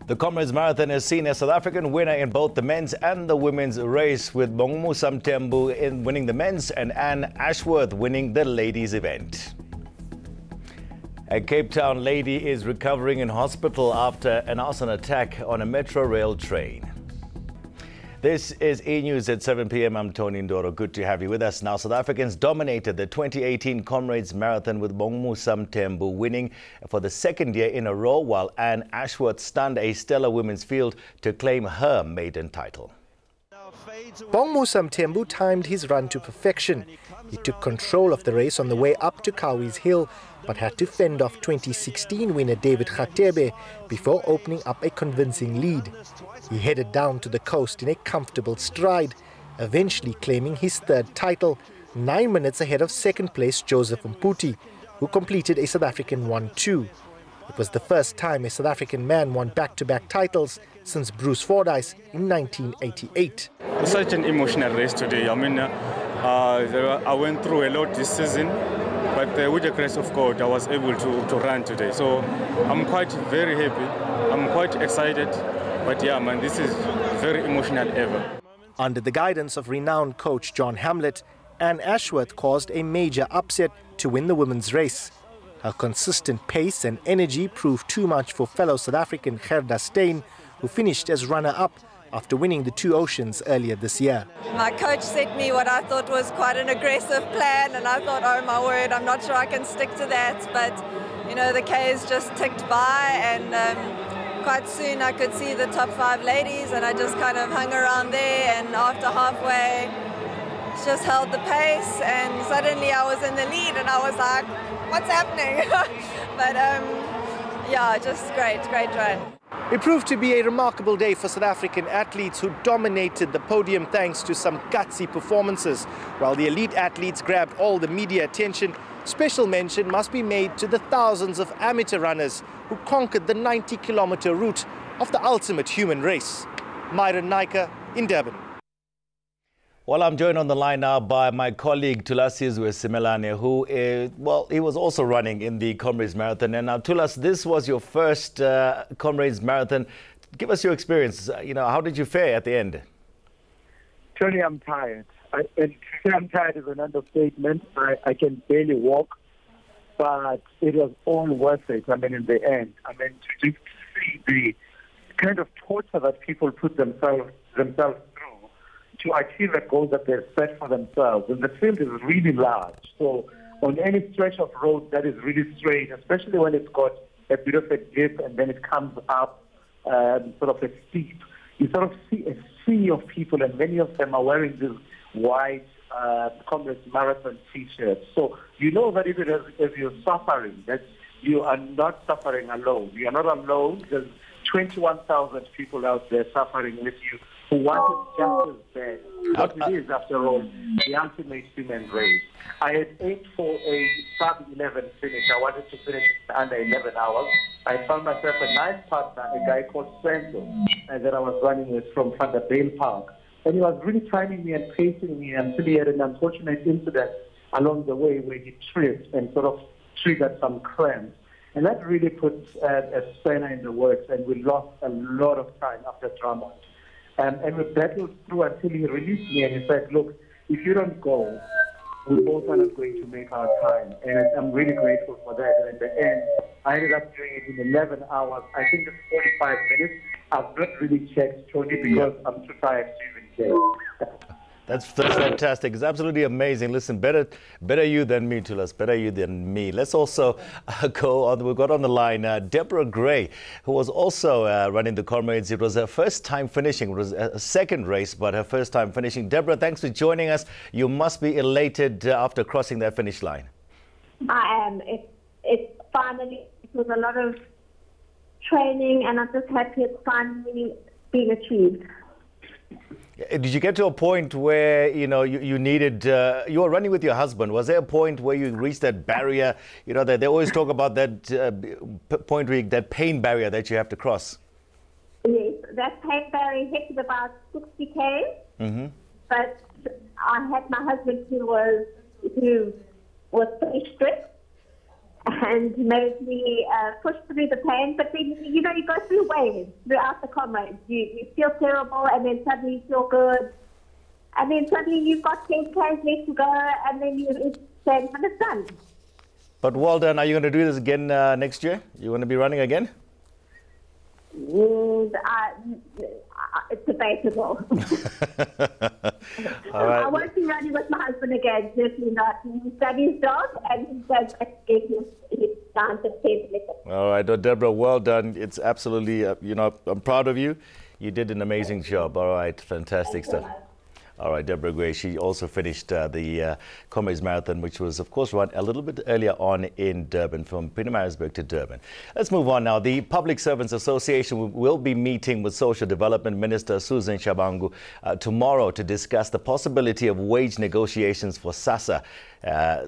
The Comrades Marathon has seen a South African winner in both the men's and the women's race, with Bongomusa Mthembu in winning the men's and Anne Ashworth winning the ladies' event. A Cape Town lady is recovering in hospital after an arson attack on a metro rail train. This is eNews at 7 p.m. I'm Tony Ndoro. Good to have you with us. Now, South Africans dominated the 2018 Comrades Marathon, with Bongomusa Mthembu winning for the second year in a row, while Anne Ashworth stunned a stellar women's field to claim her maiden title. Bongomusa Mthembu timed his run to perfection. He took control of the race on the way up to Kowie's Hill, but had to fend off 2016 winner David Khatebe before opening up a convincing lead. He headed down to the coast in a comfortable stride, eventually claiming his third title, 9 minutes ahead of second place Joseph Mputi, who completed a South African 1-2. It was the first time a South African man won back-to-back titles since Bruce Fordyce in 1988. It's such an emotional race today. I mean, I went through a lot this season, but with the grace of God, I was able to run today. So I'm very happy. I'm quite excited. But yeah, man, this is very emotional ever. Under the guidance of renowned coach John Hamlet, Anne Ashworth caused a major upset to win the women's race. Her consistent pace and energy proved too much for fellow South African Gerda Steyn, who finished as runner-up after winning the Two Oceans earlier this year. My coach set me what I thought was quite an aggressive plan, and I thought, oh my word, I'm not sure I can stick to that. But, you know, the Ks just ticked by, and quite soon I could see the top 5 ladies, and I just kind of hung around there, and after halfway just held the pace, and suddenly I was in the lead, and I was like, what's happening? But yeah, just great run. It proved to be a remarkable day for South African athletes, who dominated the podium thanks to some gutsy performances. While the elite athletes grabbed all the media attention, special mention must be made to the thousands of amateur runners who conquered the 90-kilometer route of the ultimate human race. Myron Naika in Durban. Well, I'm joined on the line now by my colleague Thulas Simelane, who he was also running in the Comrades Marathon. And now, Thulas, this was your first Comrades Marathon. Give us your experience. How did you fare at the end? Tony, I'm tired. And to say I'm tired is an understatement. I can barely walk, but it was all worth it. I mean, in the end, to just see the kind of torture that people put themselves through to achieve the goals that they've set for themselves. And the field is really large. So on any stretch of road that is really straight, especially when it's got a bit of a dip and then it comes up sort of a steep, you sort of see a sea of people, and many of them are wearing these white Comrades Marathon t-shirts. So you know that even if you're suffering, that you are not suffering alone. You are not alone. There's 21,000 people out there suffering with you, who want it just as bad. What it is, after all, the ultimate human race. I had aimed for a sub-11 finish. I wanted to finish under 11 hours. I found myself a nice partner, a guy called Sento, that I was running with from Vanderbale Park. And he was really timing me and pacing me until he had an unfortunate incident along the way where he tripped and sort of triggered some cramps. And that really put a spanner in the works, and we lost a lot of time after Drummond. And we battled through until he released me, and he said, look, if you don't go, we both are not going to make our time. And I'm really grateful for that. And in the end, I ended up doing it in 11 hours. I think it's 45 minutes. I've not really checked, Tony, because I'm too tired to even care. That's fantastic. It's absolutely amazing. Listen, better you than me, Thulas. Better you than me. Let's also go on. We've got on the line Deborah Gray, who was also running the Comrades. It was her first time finishing. It was a second race, but her first time finishing. Deborah, thanks for joining us. You must be elated after crossing that finish line. I am. It's finally, it was a lot of training, and I'm just happy it's finally being achieved. Did you get to a point where, you needed, you were running with your husband. Was there a point where you reached that barrier? That they always talk about that point, where that pain barrier that you have to cross. Yes, that pain barrier hit about 60K. Mm-hmm. But I had my husband who was very strict. and made me push through the pain. But then, you know, you go through waves throughout the Comrades. You feel terrible, and then suddenly you feel good. And then suddenly you've got 10 Ks left to go, and then it's done. But well done. Are you going to do this again next year? You going to be running again? It's debatable. All right. I won't be running with my husband again, certainly not. He's done his job, and he's done his chance of 10 minutes. All right, Deborah, well done. It's absolutely, you know, I'm proud of you. You did an amazing job. All right, fantastic stuff. All right, Deborah Gray, she also finished the Comrades Marathon, which was, of course, run a little bit earlier on in Durban, from Pietermaritzburg to Durban. Let's move on now. The Public Servants Association will be meeting with Social Development Minister Susan Shabangu tomorrow to discuss the possibility of wage negotiations for SASSA.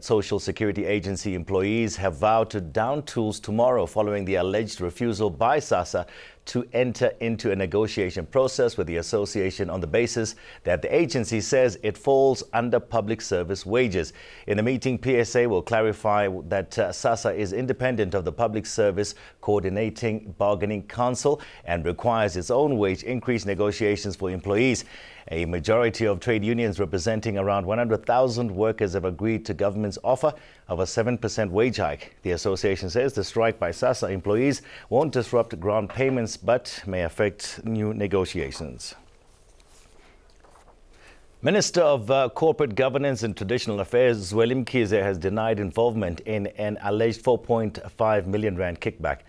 Social Security Agency employees have vowed to down tools tomorrow following the alleged refusal by SASSA to enter into a negotiation process with the association on the basis that the agency says it falls under public service wages. In the meeting, PSA will clarify that SASSA is independent of the Public Service Coordinating Bargaining Council and requires its own wage increase negotiations for employees. A majority of trade unions representing around 100,000 workers have agreed to government's offer of a 7% wage hike. The association says the strike by SASSA employees won't disrupt grant payments but may affect new negotiations. Minister of Corporate Governance and Traditional Affairs Zweli Mkhize has denied involvement in an alleged 4.5 million rand kickback.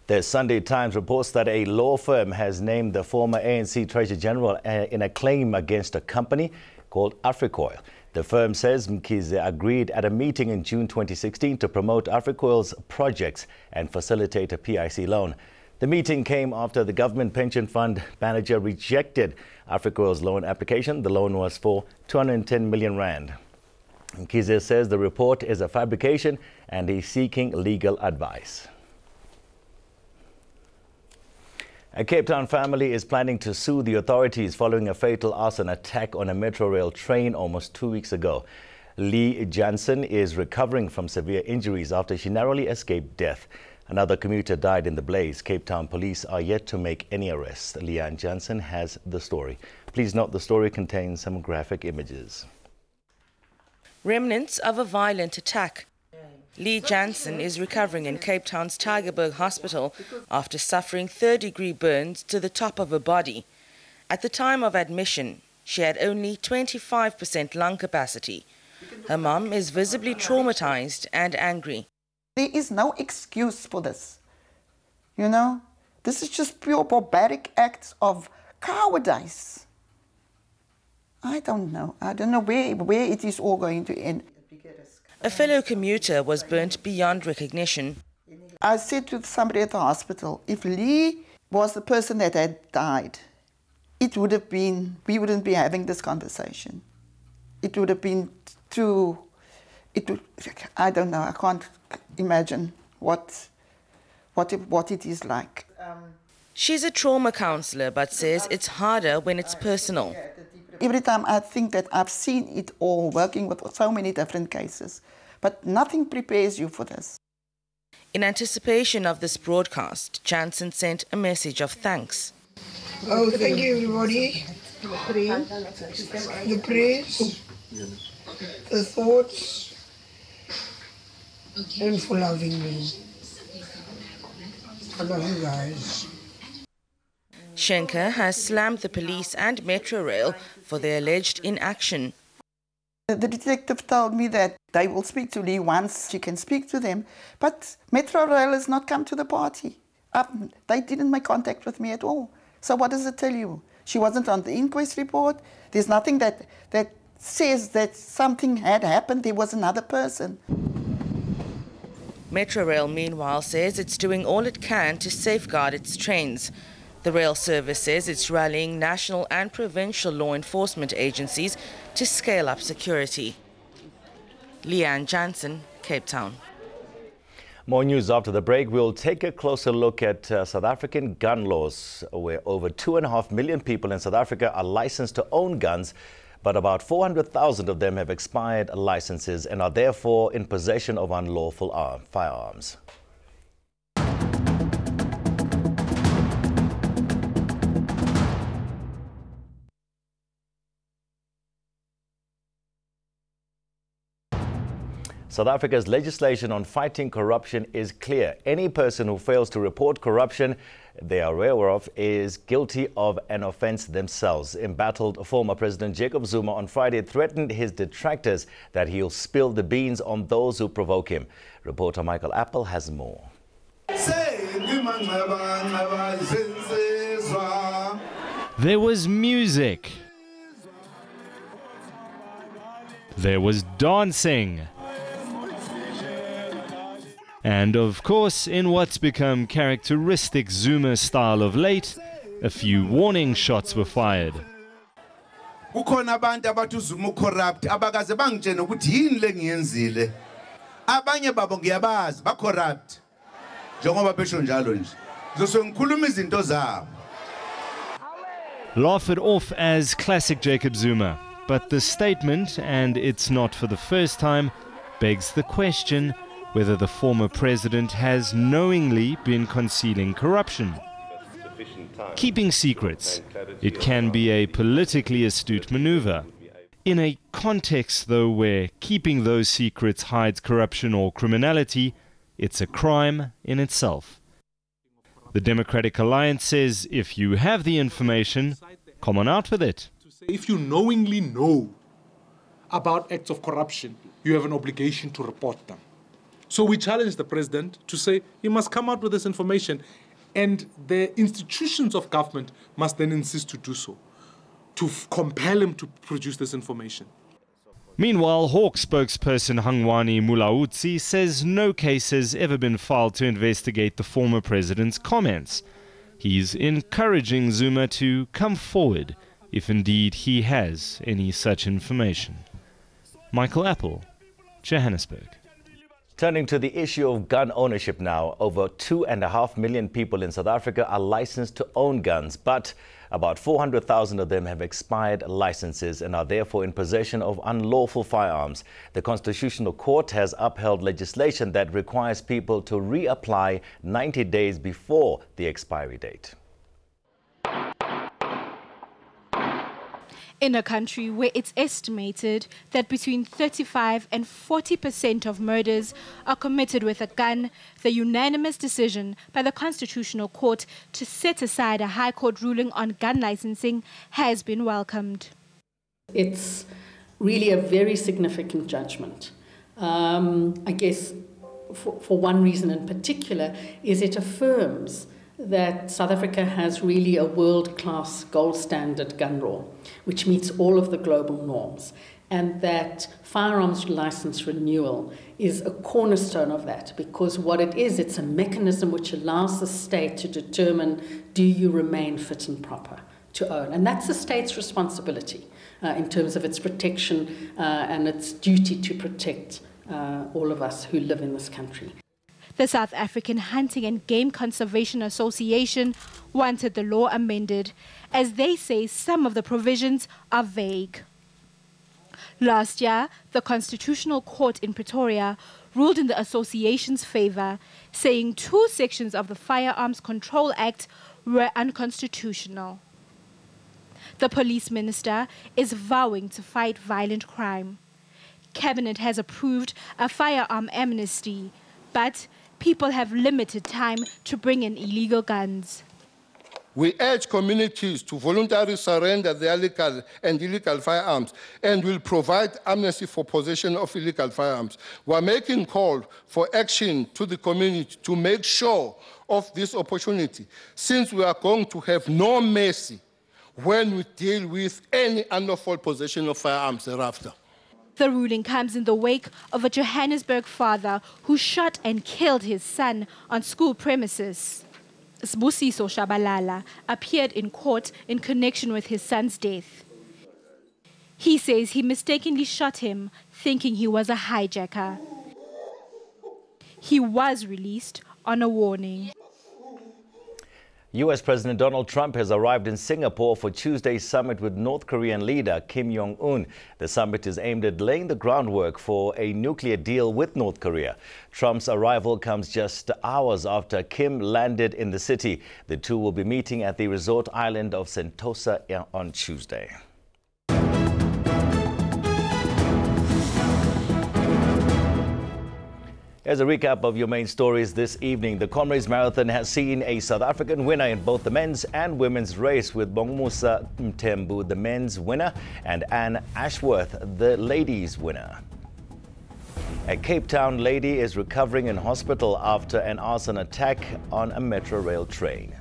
The Sunday Times reports that a law firm has named the former ANC Treasurer General in a claim against a company called Africoil. The firm says Mkhize agreed at a meeting in June 2016 to promote Africoil's projects and facilitate a PIC loan. The meeting came after the government pension fund manager rejected Africoil's loan application. The loan was for 210 million rand. Mkhize says the report is a fabrication and he's seeking legal advice. A Cape Town family is planning to sue the authorities following a fatal arson attack on a Metro Rail train almost 2 weeks ago. Lee Jansen is recovering from severe injuries after she narrowly escaped death. Another commuter died in the blaze. Cape Town police are yet to make any arrests. Leanne Jansen has the story. Please note the story contains some graphic images. Remnants of a violent attack. Lee Jansen is recovering in Cape Town's Tygerberg Hospital after suffering third-degree burns to the top of her body. At the time of admission, she had only 25% lung capacity. Her mum is visibly traumatized and angry. There is no excuse for this. You know, this is just pure barbaric acts of cowardice. I don't know. I don't know where it is all going to end. A fellow commuter was burnt beyond recognition. I said to somebody at the hospital, if Lee was the person that had died, it would have been, we wouldn't be having this conversation. It would have been too, I don't know, I can't imagine what it is like. She's a trauma counsellor but says it's harder when it's personal. Every time I think that I've seen it all, working with so many different cases, but nothing prepares you for this. In anticipation of this broadcast, Jansen sent a message of thanks. Oh, thank you, everybody. The prayers, the thoughts, and for loving me. I love you guys. Schenker has slammed the police and Metro Rail for their alleged inaction. The detective told me that they will speak to Lee once she can speak to them, but Metro Rail has not come to the party. They didn't make contact with me at all. So what does it tell you? She wasn't on the inquest report. There's nothing that says that something had happened. There was another person. Metro Rail, meanwhile, says it's doing all it can to safeguard its trains. The rail service says it's rallying national and provincial law enforcement agencies to scale up security. Leanne Jansen, Cape Town. More news after the break. We'll take a closer look at South African gun laws, where over 2.5 million people in South Africa are licensed to own guns, but about 400,000 of them have expired licenses and are therefore in possession of unlawful firearms. South Africa's legislation on fighting corruption is clear. Any person who fails to report corruption they are aware of is guilty of an offence themselves. Embattled former President Jacob Zuma on Friday threatened his detractors that he'll spill the beans on those who provoke him. Reporter Michael Apple has more. There was music. There was dancing. And of course, in what's become characteristic Zuma style of late, a few warning shots were fired. Kukhona abantu abathi Zuma corrupt abakaze bangitshena ukuthi yini lengiyenzile. Abanye babo ngiyabazi ba corrupt. Njengoba besho njalo nje. Ngizose ngikhuluma izinto zabo. Laugh it off as classic Jacob Zuma, but the statement, and it's not for the first time, begs the question whether the former president has knowingly been concealing corruption. Keeping secrets, it can be a politically astute maneuver. In a context, though, where keeping those secrets hides corruption or criminality, it's a crime in itself. The Democratic Alliance says if you have the information, come on out with it. If you knowingly know about acts of corruption, you have an obligation to report them. So we challenge the president to say he must come out with this information, and the institutions of government must then insist to do so, to compel him to produce this information. Meanwhile, Hawk spokesperson Hangwani Mulaudzi says no case has ever been filed to investigate the former president's comments. He's encouraging Zuma to come forward if indeed he has any such information. Michael Apple, Johannesburg. Turning to the issue of gun ownership now, over 2.5 million people in South Africa are licensed to own guns, but about 400,000 of them have expired licenses and are therefore in possession of unlawful firearms. The Constitutional Court has upheld legislation that requires people to reapply 90 days before the expiry date. In a country where it's estimated that between 35% and 40% of murders are committed with a gun, the unanimous decision by the Constitutional Court to set aside a High Court ruling on gun licensing has been welcomed. It's really a very significant judgment. I guess for one reason in particular is it affirms that South Africa has really a world-class gold standard gun law, which meets all of the global norms, and that firearms license renewal is a cornerstone of that, because what it is, it's a mechanism which allows the state to determine, do you remain fit and proper to own? And that's the state's responsibility in terms of its protection and its duty to protect all of us who live in this country. The South African Hunting and Game Conservation Association wanted the law amended, as they say some of the provisions are vague. Last year, the Constitutional Court in Pretoria ruled in the association's favor, saying 2 sections of the Firearms Control Act were unconstitutional. The police minister is vowing to fight violent crime. Cabinet has approved a firearm amnesty, but people have limited time to bring in illegal guns. We urge communities to voluntarily surrender their legal and illegal firearms and will provide amnesty for possession of illegal firearms. We are making call for action to the community to make sure of this opportunity, since we are going to have no mercy when we deal with any unlawful possession of firearms thereafter. The ruling comes in the wake of a Johannesburg father who shot and killed his son on school premises. Sbusiso Shabalala appeared in court in connection with his son's death. He says he mistakenly shot him, thinking he was a hijacker. He was released on a warning. U.S. President Donald Trump has arrived in Singapore for Tuesday's summit with North Korean leader Kim Jong-un. The summit is aimed at laying the groundwork for a nuclear deal with North Korea. Trump's arrival comes just hours after Kim landed in the city. The two will be meeting at the resort island of Sentosa on Tuesday. As a recap of your main stories this evening, the Comrades Marathon has seen a South African winner in both the men's and women's race, with Bongmusa Mthembu, the men's winner, and Anne Ashworth, the ladies' winner. A Cape Town lady is recovering in hospital after an arson attack on a metro rail train.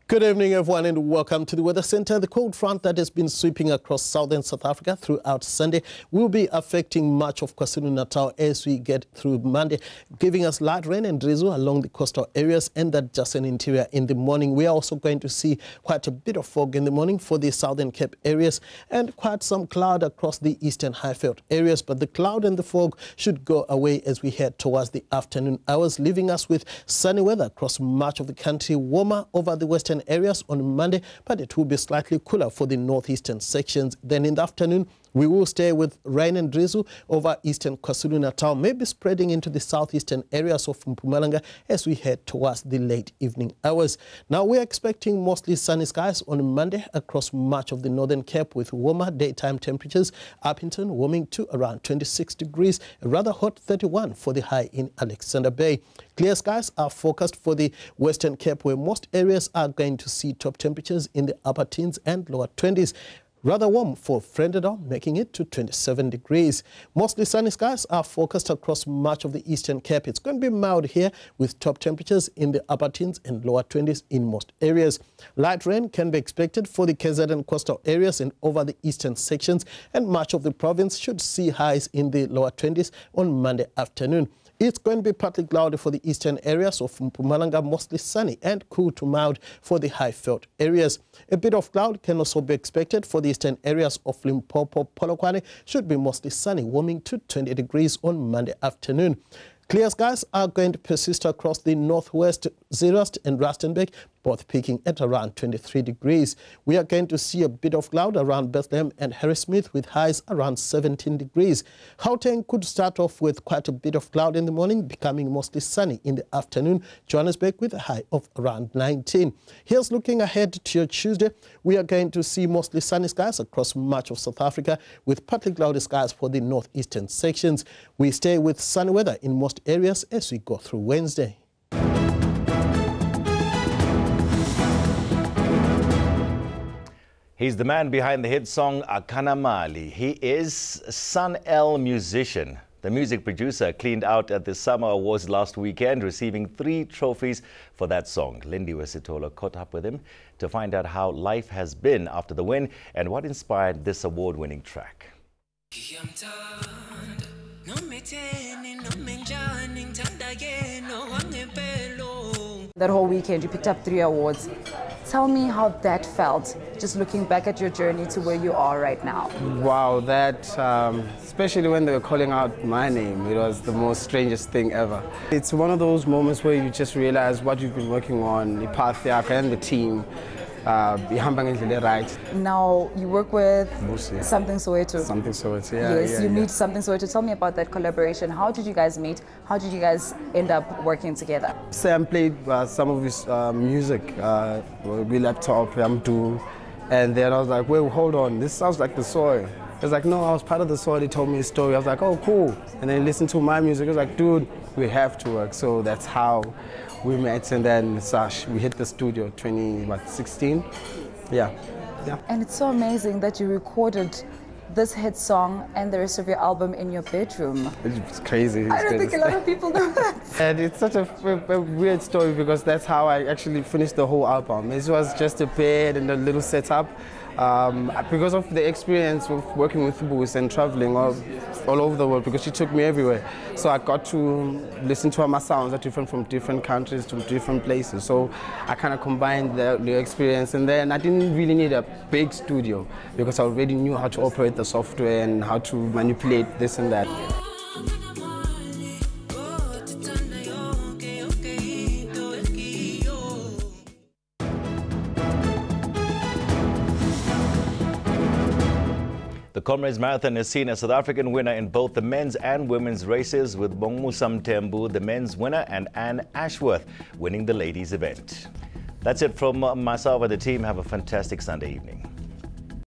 Good evening, everyone, and welcome to the Weather Centre. The cold front that has been sweeping across southern South Africa throughout Sunday will be affecting much of KwaZulu-Natal as we get through Monday, giving us light rain and drizzle along the coastal areas and that just an interior in the morning. We are also going to see quite a bit of fog in the morning for the southern Cape areas and quite some cloud across the eastern Highveld areas. But the cloud and the fog should go away as we head towards the afternoon hours, leaving us with sunny weather across much of the country, warmer over the western areas on Monday, but it will be slightly cooler for the northeastern sections. Then in the afternoon, we will stay with rain and drizzle over eastern KwaZulu-Natal, maybe spreading into the southeastern areas of Mpumalanga as we head towards the late evening hours. Now we are expecting mostly sunny skies on Monday across much of the northern Cape, with warmer daytime temperatures. Upington warming to around 26 degrees, a rather hot 31 for the high in Alexander Bay. Clear skies are forecast for the Western Cape, where most areas are going to see top temperatures in the upper teens and lower 20s. Rather warm for Vredendal, making it to 27 degrees. Mostly sunny skies are forecast across much of the Eastern Cape. It's going to be mild here with top temperatures in the upper teens and lower 20s in most areas. Light rain can be expected for the KZN coastal areas and over the eastern sections, and much of the province should see highs in the lower 20s on Monday afternoon. It's going to be partly cloudy for the eastern areas of Mpumalanga, mostly sunny and cool to mild for the Highveld areas. A bit of cloud can also be expected for the eastern areas of Limpopo. Polokwane should be mostly sunny, warming to 20 degrees on Monday afternoon. Clear skies are going to persist across the northwest, Zeerust and Rustenburg, both peaking at around 23 degrees. We are going to see a bit of cloud around Bethlehem and Harrismith with highs around 17 degrees. Gauteng could start off with quite a bit of cloud in the morning, becoming mostly sunny in the afternoon. Johannesburg with a high of around 19. Here's looking ahead to your Tuesday. We are going to see mostly sunny skies across much of South Africa, with partly cloudy skies for the northeastern sections. We stay with sunny weather in most areas as we go through Wednesday. He's the man behind the hit song Akana Mali. He is Sun L musician. The music producer cleaned out at the Summer Awards last weekend, receiving 3 trophies for that song. Lindy Wesitola caught up with him to find out how life has been after the win and what inspired this award-winning track. That whole weekend, you picked up 3 awards. Tell me how that felt, just looking back at your journey to where you are right now. Wow, that, especially when they were calling out my name, it was the most strangest thing ever. It's one of those moments where you just realize what you've been working on, the path and the team. Right. Now you work with Busi. Something Soweto. Something Soweto, yeah. Yes, you meet Something Soweto. Tell me about that collaboration. How did you guys meet? How did you guys end up working together? Sam played some of his music, we laptop, and then I was like, wait, hold on, this sounds like the soil. He was like, no, I was part of the soil. He told me a story. I was like, oh, cool. And then he listened to my music. He was like, dude, we have to work. So that's how we met, and then we hit the studio 2016. Yeah. And it's so amazing that you recorded this hit song and the rest of your album in your bedroom. It's crazy. I don't think a lot of people know that. And it's such a weird story because that's how I actually finished the whole album. It was just a bed and a little setup. Because of the experience of working with Boost and traveling all over the world, because she took me everywhere. So I got to listen to how my sounds are different from different countries to different places. So I kind of combined the experience, and then I didn't really need a big studio because I already knew how to operate the software and how to manipulate this and that. The Comrades Marathon has seen a South African winner in both the men's and women's races, with Bongmusa Mthembu, the men's winner, and Anne Ashworth winning the ladies' event. That's it from myself and the team. Have a fantastic Sunday evening.